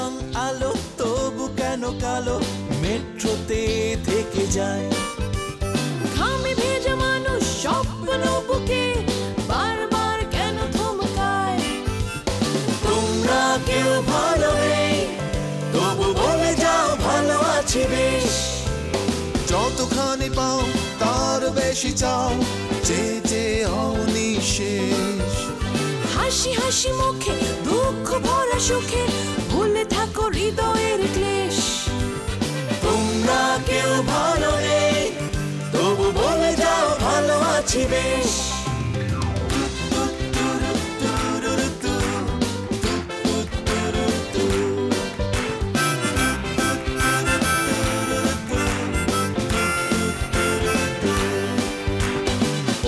রং আলো তবু কেন কালো মেট্রোতে থেকে যায় ঘামে ভেজা মানুষ স্বপ্ন বুকে বারবার কেন থমকায় তোমরা কেউ ভালো নেই তবু বলে যাও ভালো আছি বেশ যতখানি পাও তার বেশি চাও যে যে হও নিঃশেষ হাসি হাসি মুখে দুঃখ ভরা সুখে ভুলে থাকো হৃদয়ের ক্লেশ তোমরা কেউ ভালো নেই তবু বলে যাও ভালো আছি বেশ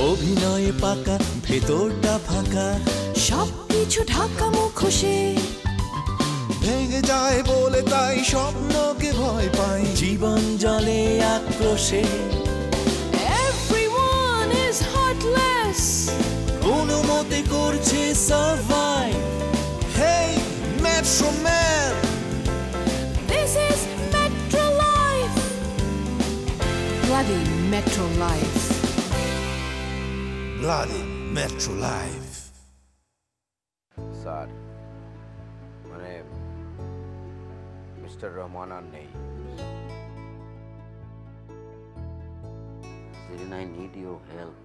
অভিনয়ে পাকা ভেতরটা ফাঁকা সবকিছু ঢাকা মুখোশে ভেঙে যায় বলে তাই স্বপ্নকে ভয় পাই জীবন জলে আক্রোশে Everyone is heartless কোনো মতে করছে survive hey metro man This is Metro Life Bloody Metro Life Bloody Metro Life sir মানে মিস্টার রহমান আর নেই সেরিন আই নিড ইউর হেল্প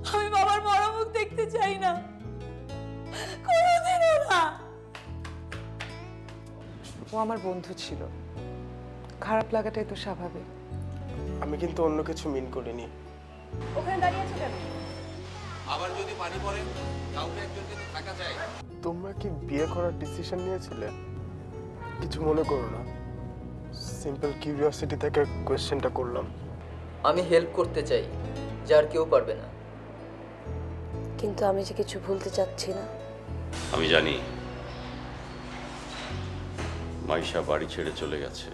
আমি বাবার বড় মুখ দেখতে চাই না কোনোদিনও না ও আমার বন্ধু ছিল খারাপ লাগাটাই তো স্বাভাবিক আমি কিন্তু অন্য কিছু মিন করিনি ওখানে দাঁড়িয়ে আছো কেন আবার যদি পানি পড়ে কাউকে একজনকে তো থাকা যায় তোমরা কি বিয়ে করার ডিসিশন নিয়েছিলে কিছু মনে করো না সিম্পল কিউরিওসিটি থেকে কোশ্চেনটা করলাম আমি হেল্প করতে চাই যার কেউ পারবে না কিন্তু আমি যে কিছু ভুলতে চাচ্ছি না আমি জানি মাইশা বাড়ি ছেড়ে চলে গেছে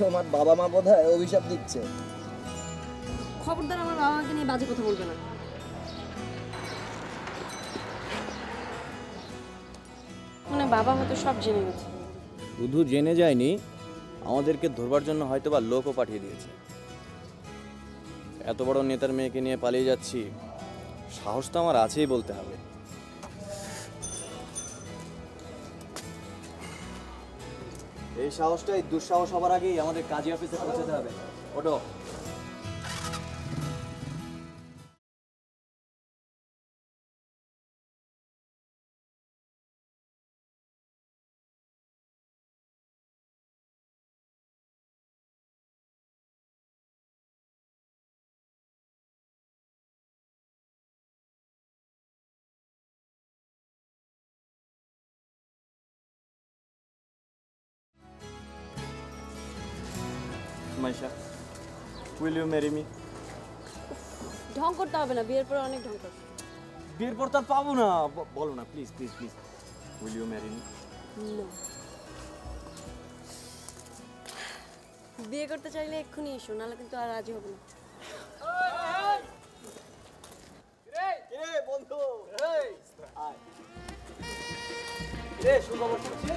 তোমার বাবা মা বোধহয় অভিশাপ দিচ্ছে খবরদার আমার বাবা মাকে নিয়ে বাজে কথা বলবে না মানে বাবা হয়তো সব জেনে গেছে শুধু জেনে যায়নি আমাদেরকে ধরবার জন্য হয়তোবা লোকও পাঠিয়ে দিয়েছে এত বড় নেতার মেয়েকে নিয়ে পালিয়ে যাচ্ছি সাহস তো আমার আছেই বলতে হবে এই সাহসটাই দুঃসাহস হবার আগেই আমাদের কাজী অফিসে পৌঁছাতে হবে ওঠো Maisha will you marry me ঢং করতে হবে না বিয়ের পরে অনেক ঢং করতে বিয়ের পর তার পাবো না বলো না please please please will you marry me no বিয়ে করতে চাইলে এক্ষুনি এসো, নাহলে কিন্তু আর রাজি হবে না। বন্ধু সুখবর শুনছি।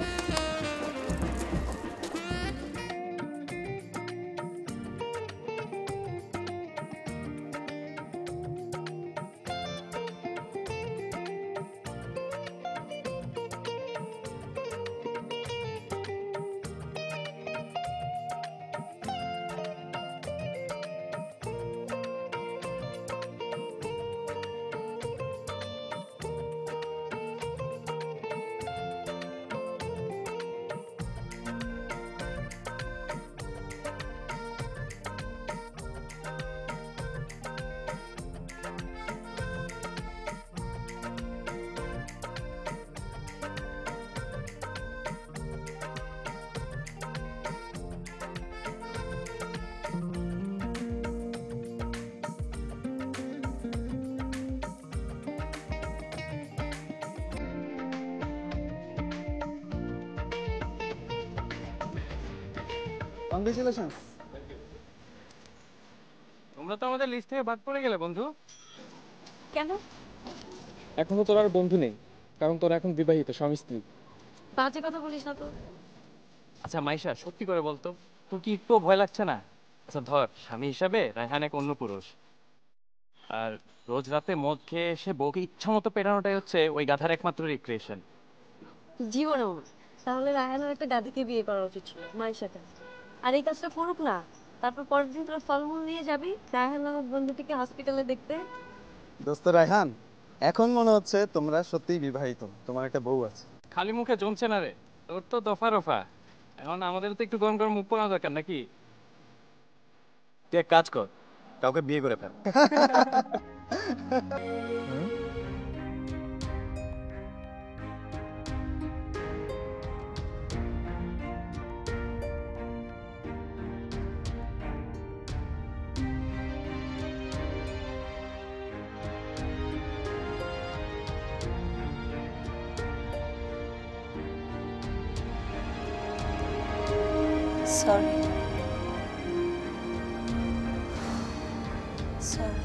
কংগ্রেচুলেশন। তোমরা তো আমাদের লিস্ট থেকে বাদ পড়ে গেলে বন্ধু। কেন? এখন তো তোর আর বন্ধু নেই, কারণ তোরা এখন বিবাহিত, স্বামী স্ত্রী। বাজে কথা বলিস না তো। আচ্ছা মাইশা, সত্যি করে বলতো, তোর কি একটু ভয় লাগছে না? আচ্ছা ধর, স্বামী হিসাবে রায়হান এক অন্য পুরুষ, আর রোজ রাতে মদ খেয়ে এসে বউকে ইচ্ছা মতো পেটানোটাই হচ্ছে ওই গাধার একমাত্র রিক্রিয়েশন। জীবনেও না। তাহলে রায়হানের একটা গাদিকে বিয়ে করা উচিত ছিল, মায়ের সাথে। আর এই কাজটা করুক না, তারপর পরের দিন তোরা ফলমূল নিয়ে যাবি রায়হান নামক বন্ধুটিকে হসপিটালে দেখতে। দোস্ত রায়হান, এখন মনে হচ্ছে তোমরা সত্যিই বিবাহিত, তোমার একটা বউ আছে। খালি মুখে জমছে না রে, তোর তো দফা রফা। এখন আমাদের তো একটু গরম গরম মুখ পোড়ানো দরকার নাকি? তুই এক কাজ কর, কাউকে বিয়ে করে ফেল। Sorry. Sorry.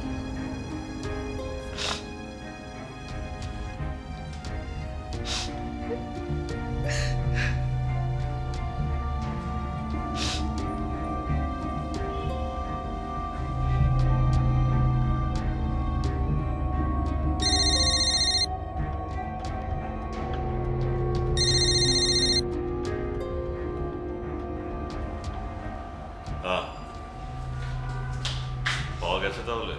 পাওয়া গেছে তাহলে?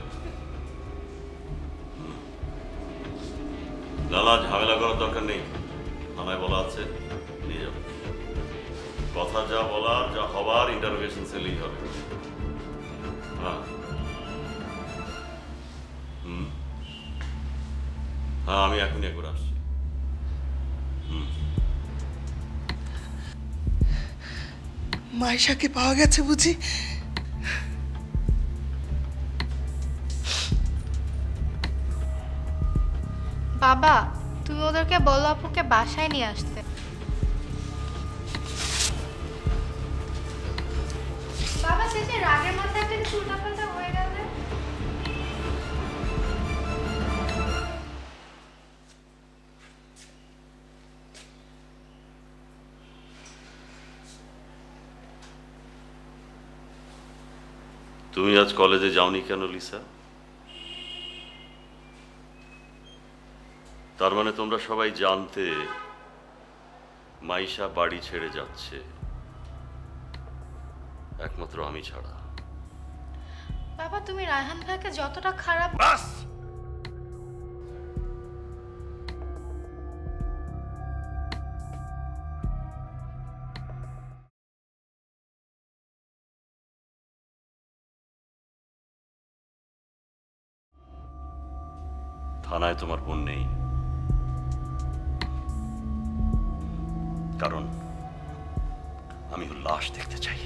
না না, ঝামেলা করার দরকার নেই, থানায় বলা আছে, নিয়ে যাবো। কথা যা বলার, যা হবার ইন্টারোগেশন সেলেই হবে। হ্যাঁ হ্যাঁ, আমি এখনই একবার আসছি। মাইশাকে পাওয়া গেছে বুঝি? বাবা, তুমি ওদেরকে বলো আপুকে বাসায় নিয়ে আসতে। বাবা, শেষে রাগের মাথায় একটা চুলটা পাতা হয়ে গেল। তুমি আজ কলেজে যাওনি কেন লিসা? তার মানে তোমরা সবাই জানতে মাইশা বাড়ি ছেড়ে যাচ্ছে, একমাত্র আমি ছাড়া। বাবা, তুমি রায়হান ভাইকে যতটা খারাপ। বাস! থানায় তোমার বোন নেই, কারণ আমি ওর লাশ দেখতে চাই।